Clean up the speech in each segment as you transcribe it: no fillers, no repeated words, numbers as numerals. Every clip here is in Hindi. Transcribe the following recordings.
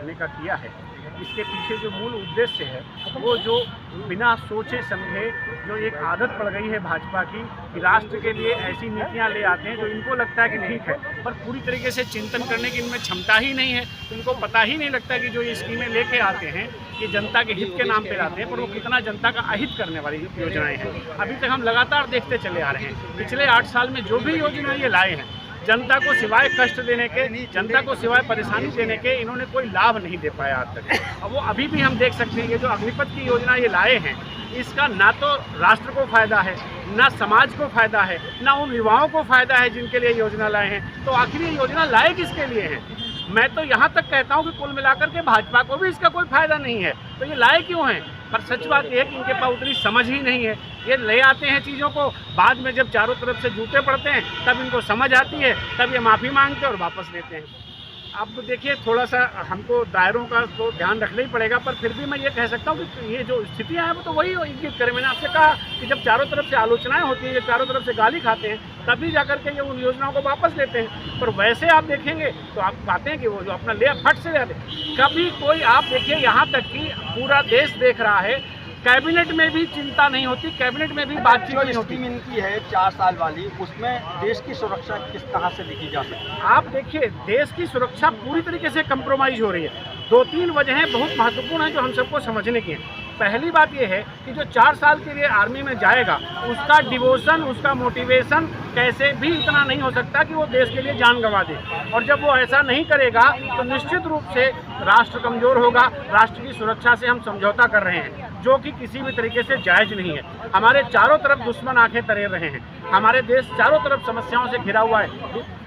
भरने का किया है, इसके पीछे जो मूल उद्देश्य है वो जो बिना सोचे समझे जो एक आदत पड़ गई है भाजपा की कि राष्ट्र के लिए ऐसी नीतियां ले आते हैं जो इनको लगता है कि ठीक है, पर पूरी तरीके से चिंतन करने की इनमें क्षमता ही नहीं है। तो इनको पता ही नहीं लगता कि जो ये स्कीमें लेके आते हैं ये जनता के हित के नाम पे लाते हैं, पर वो कितना जनता का अहित करने वाली योजनाएं हैं। अभी तक हम लगातार देखते चले आ रहे हैं, पिछले 8 साल में जो भी योजना ये लाए हैं, जनता को सिवाय कष्ट देने के, जनता को सिवाय परेशानी देने के इन्होंने कोई लाभ नहीं दे पाया आज तक। अब वो अभी भी हम देख सकते हैं ये जो अग्निपथ की योजना ये लाए हैं, इसका ना तो राष्ट्र को फायदा है, ना समाज को फायदा है, ना उन युवाओं को फायदा है जिनके लिए योजना लाए हैं। तो आखिर ये योजना लाए किसके लिए हैं? मैं तो यहाँ तक कहता हूँ कि कुल मिलाकर के भाजपा को भी इसका कोई फायदा नहीं है, तो ये लाए क्यों हैं? पर सच बात यह है कि इनके पास उतनी समझ ही नहीं है। ये ले आते हैं चीज़ों को, बाद में जब चारों तरफ से जूते पड़ते हैं तब इनको समझ आती है, तब ये माफ़ी मांगते हैं और वापस लेते हैं। अब तो देखिए थोड़ा सा हमको दायरों का तो ध्यान रखना ही पड़ेगा, पर फिर भी मैं ये कह सकता हूँ कि ये जो स्थितियाँ हैं वो तो वही इंगित करें। मैंने आपसे कहा कि जब चारों तरफ से आलोचनाएं होती हैं, जब चारों तरफ से गाली खाते हैं, तभी जाकर के ये उन योजनाओं को वापस लेते हैं। पर वैसे आप देखेंगे तो आप पाते हैं कि वो जो अपना ले फट से जाते हैं। कभी कोई आप देखिए, यहाँ तक कि पूरा देश देख रहा है, कैबिनेट में भी चिंता नहीं होती, कैबिनेट में भी बातचीत नहीं होती। स्कीम इनकी है 4 साल वाली, उसमें देश की सुरक्षा किस तरह से लिखी जा सकती है? आप देखिए देश की सुरक्षा पूरी तरीके से कंप्रोमाइज हो रही है। 2-3 वजहें बहुत महत्वपूर्ण हैं जो हम सबको समझने की हैं। पहली बात यह है कि जो 4 साल के लिए आर्मी में जाएगा उसका डिवोशन, उसका मोटिवेशन कैसे भी इतना नहीं हो सकता कि वो देश के लिए जान गंवा दे। और जब वो ऐसा नहीं करेगा तो निश्चित रूप से राष्ट्र कमज़ोर होगा। राष्ट्र की सुरक्षा से हम समझौता कर रहे हैं जो कि किसी भी तरीके से जायज़ नहीं है। हमारे चारों तरफ दुश्मन आंखें तरेर रहे हैं, हमारे देश चारों तरफ समस्याओं से घिरा हुआ है।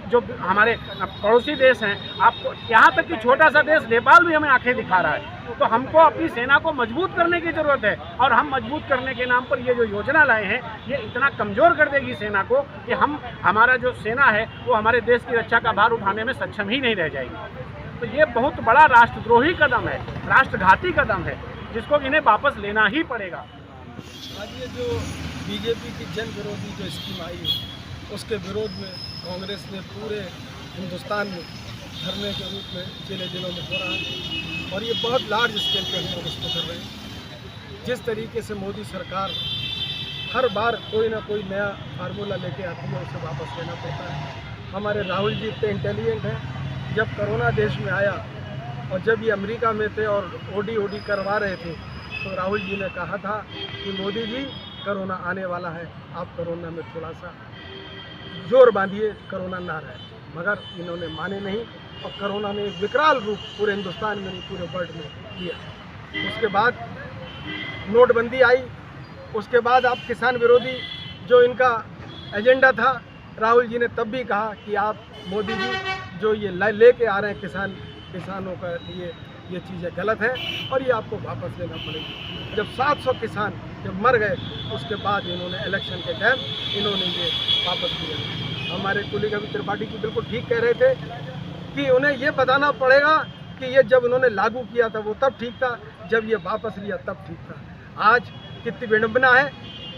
जो हमारे पड़ोसी देश हैं, आपको यहाँ तक कि छोटा सा देश नेपाल भी हमें आंखें दिखा रहा है। तो हमको अपनी सेना को मजबूत करने की ज़रूरत है, और हम मजबूत करने के नाम पर ये जो योजना लाए हैं ये इतना कमज़ोर कर देगी सेना को कि हमारा जो सेना है वो हमारे देश की रक्षा का भार उठाने में सक्षम ही नहीं रह जाएगी। तो ये बहुत बड़ा राष्ट्रद्रोही कदम है, राष्ट्रघाती कदम है, जिसको इन्हें वापस लेना ही पड़ेगा। आज ये जो बीजेपी की जन विरोधी जो स्कीम आई है उसके विरोध में कांग्रेस ने पूरे हिंदुस्तान में धरने के रूप में पिछले दिनों में हो रहा है, और ये बहुत लार्ज स्केल पे हम लोग इसको कर रहे हैं। जिस तरीके से मोदी सरकार हर बार कोई ना कोई नया फार्मूला लेके आती है, उसे वापस लेना पड़ता है। हमारे राहुल जी इतने इंटेलिजेंट हैं, जब कोरोना देश में आया और जब ये अमेरिका में थे और ओडी करवा रहे थे, तो राहुल जी ने कहा था कि मोदी जी कोरोना आने वाला है, आप कोरोना में थोड़ा सा जोर बांधिए, कोरोना ना रहे। मगर इन्होंने माने नहीं, और कोरोना ने एक विकराल रूप पूरे हिंदुस्तान में नहीं पूरे वर्ल्ड में लिया। उसके बाद नोटबंदी आई, उसके बाद आप किसान विरोधी जो इनका एजेंडा था, राहुल जी ने तब भी कहा कि आप मोदी जी जो ये लेके आ रहे हैं किसानों का लिए ये चीज़ें गलत है और ये आपको वापस लेना पड़ेगी। जब 700 किसान जब मर गए, उसके बाद इन्होंने इलेक्शन के टाइम इन्होंने ये वापस लिया। हमारे कुलीग अभी त्रिपाठी जी बिल्कुल ठीक कह रहे थे कि उन्हें ये बताना पड़ेगा कि ये जब उन्होंने लागू किया था वो तब ठीक था, जब ये वापस लिया तब ठीक था। आज कितनी विडंबना है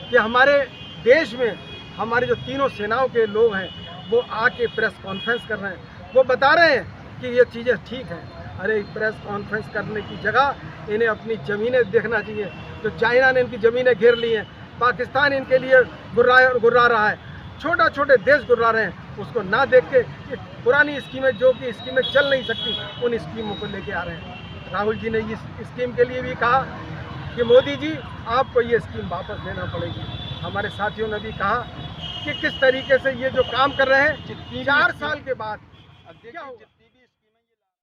कि हमारे देश में हमारे जो तीनों सेनाओं के लोग हैं वो आके प्रेस कॉन्फ्रेंस कर रहे हैं, वो बता रहे हैं कि ये चीज़ें ठीक हैं। अरे प्रेस कॉन्फ्रेंस करने की जगह इन्हें अपनी ज़मीनें देखना चाहिए। जो चाइना ने इनकी ज़मीनें घेर ली हैं, पाकिस्तान इनके लिए गुर्रा रहा है, छोटे देश गुर्रा रहे हैं, उसको ना देख के पुरानी स्कीमें जो कि स्कीमें चल नहीं सकती उन स्कीमों को लेके आ रहे हैं। राहुल जी ने इस स्कीम के लिए भी कहा कि मोदी जी आपको ये स्कीम वापस लेना पड़ेगी। हमारे साथियों ने भी कहा कि किस तरीके से ये जो काम कर रहे हैं 4 साल के बाद क्या होगा।